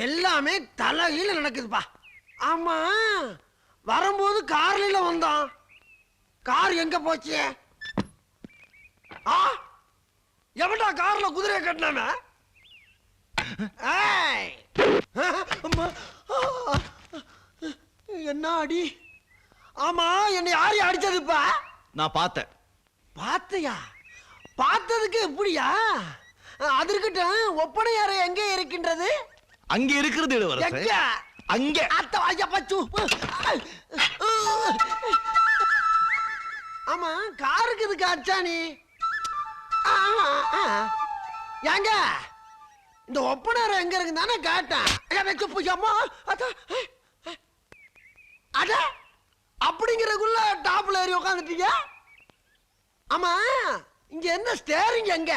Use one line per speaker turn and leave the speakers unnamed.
எல்லாமே தலையில நடக்குதுப்பா. ஆமா, வரும்போது கார்ல வந்தோம். கார் எங்க போச்சு? எவன்டா கார்ல குதிரையை கட்டினான? என்ன அடி? ஆமா, என்னை யாரையும் அடிச்சதுப்பா?
நான் பார்த்தேன்.
பார்த்தையா? பார்த்ததுக்கு எப்படியா? அது இருக்கட்டும், ஒப்பனையார எங்க இருக்கின்றது?
அங்க இருக்கிறது இளவரசே. அங்க
அத்த வாயா பச்சு. ஆமா, காருக்கு இதுக்கு அச்சானி? ஏங்க, இந்த ஒப்பனார எங்க இருக்கு தானே கேட்டேன். அட அப்படிங்கிறதுக்குள்ள டாப்ல ஏறி உட்காந்துட்டீங்க. ஆமா, இங்க என்ன ஸ்டேரிங் எங்க?